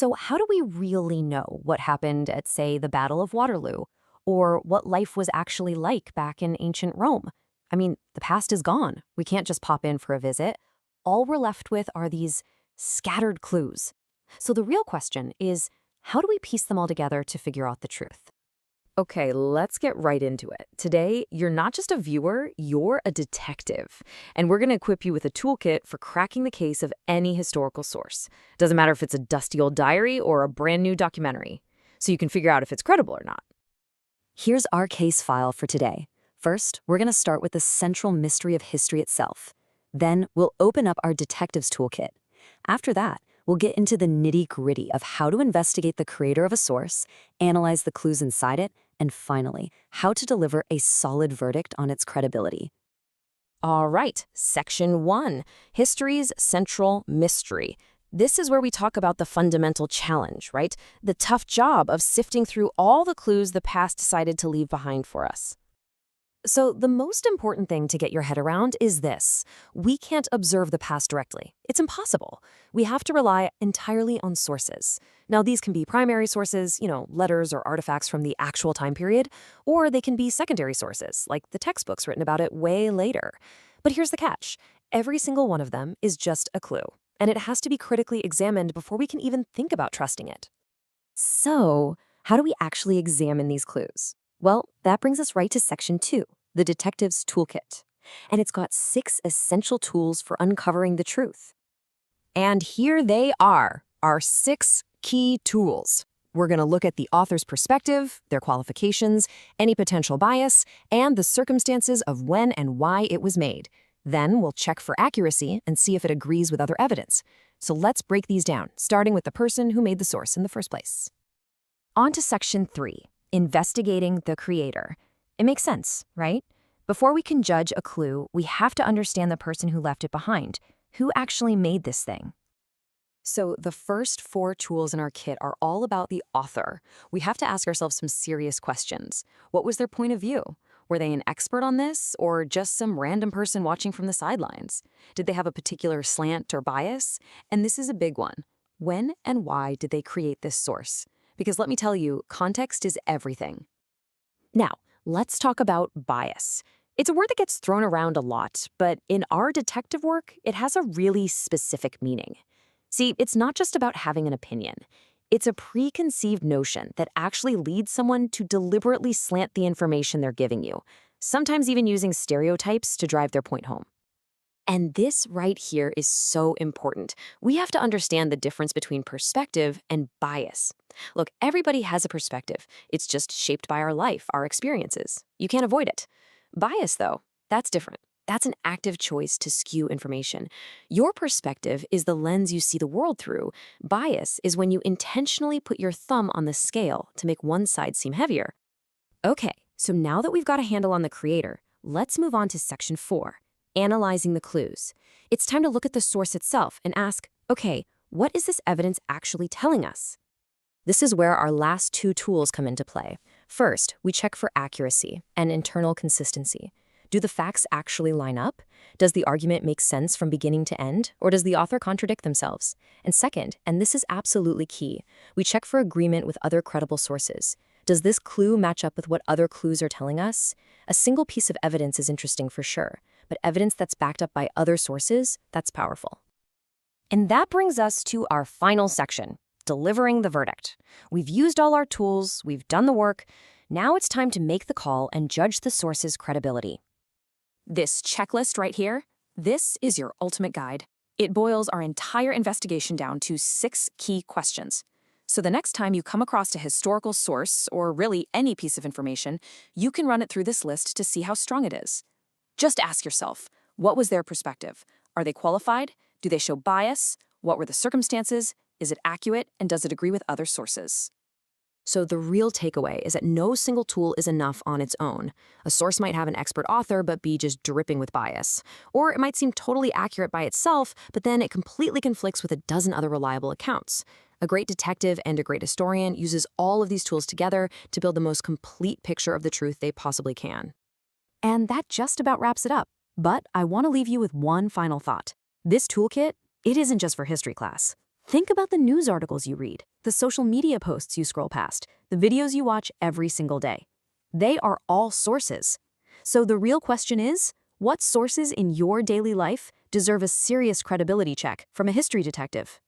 So, how do we really know what happened at, say, the Battle of Waterloo? Or what life was actually like back in ancient Rome? I mean, the past is gone. We can't just pop in for a visit. All we're left with are these scattered clues. So, the real question is, how do we piece them all together to figure out the truth? Okay, let's get right into it. Today, you're not just a viewer, you're a detective. And we're going to equip you with a toolkit for cracking the case of any historical source. Doesn't matter if it's a dusty old diary or a brand new documentary. So you can figure out if it's credible or not. Here's our case file for today. First, we're going to start with the central mystery of history itself. Then, we'll open up our detective's toolkit. After that, we'll get into the nitty-gritty of how to investigate the creator of a source, analyze the clues inside it, and finally, how to deliver a solid verdict on its credibility. All right, Section 1, History's Central Mystery. This is where we talk about the fundamental challenge, right? The tough job of sifting through all the clues the past decided to leave behind for us. So, the most important thing to get your head around is this. We can't observe the past directly. It's impossible. We have to rely entirely on sources. Now, these can be primary sources, letters or artifacts from the actual time period, or they can be secondary sources, like the textbooks written about it way later. But here's the catch. Every single one of them is just a clue, and it has to be critically examined before we can even think about trusting it. So, how do we actually examine these clues? Well, that brings us right to Section 2, the Detective's Toolkit. And it's got 6 essential tools for uncovering the truth. And here they are, our 6 key tools. We're going to look at the author's perspective, their qualifications, any potential bias, and the circumstances of when and why it was made. Then we'll check for accuracy and see if it agrees with other evidence. So let's break these down, starting with the person who made the source in the first place. On to Section 3. Investigating the creator. It makes sense, right? Before we can judge a clue, we have to understand the person who left it behind. Who actually made this thing? So the first 4 tools in our kit are all about the author. We have to ask ourselves some serious questions. What was their point of view? Were they an expert on this, or just some random person watching from the sidelines? Did they have a particular slant or bias? And this is a big one. When and why did they create this source? Because let me tell you, context is everything. Now, let's talk about bias. It's a word that gets thrown around a lot, but in our detective work, it has a really specific meaning. See, it's not just about having an opinion. It's a preconceived notion that actually leads someone to deliberately slant the information they're giving you, sometimes even using stereotypes to drive their point home. And this right here is so important. We have to understand the difference between perspective and bias. Look, everybody has a perspective. It's just shaped by our life, our experiences. You can't avoid it. Bias, though, that's different. That's an active choice to skew information. Your perspective is the lens you see the world through. Bias is when you intentionally put your thumb on the scale to make one side seem heavier. Okay, so now that we've got a handle on the creator, let's move on to Section 4. Analyzing the clues. It's time to look at the source itself and ask, okay, what is this evidence actually telling us? This is where our last 2 tools come into play. First, we check for accuracy and internal consistency. Do the facts actually line up? Does the argument make sense from beginning to end, or does the author contradict themselves? And second, and this is absolutely key, we check for agreement with other credible sources. Does this clue match up with what other clues are telling us? A single piece of evidence is interesting for sure, but evidence that's backed up by other sources, that's powerful. And that brings us to our final section, delivering the verdict. We've used all our tools, we've done the work. Now it's time to make the call and judge the source's credibility. This checklist right here, this is your ultimate guide. It boils our entire investigation down to 6 key questions. So the next time you come across a historical source, or really any piece of information, you can run it through this list to see how strong it is. Just ask yourself, what was their perspective? Are they qualified? Do they show bias? What were the circumstances? Is it accurate? And does it agree with other sources? So the real takeaway is that no single tool is enough on its own. A source might have an expert author, but be just dripping with bias. Or it might seem totally accurate by itself, but then it completely conflicts with a dozen other reliable accounts. A great detective and a great historian uses all of these tools together to build the most complete picture of the truth they possibly can. And that just about wraps it up. But I want to leave you with one final thought. This toolkit, it isn't just for history class. Think about the news articles you read, the social media posts you scroll past, the videos you watch every single day. They are all sources. So the real question is, what sources in your daily life deserve a serious credibility check from a history detective?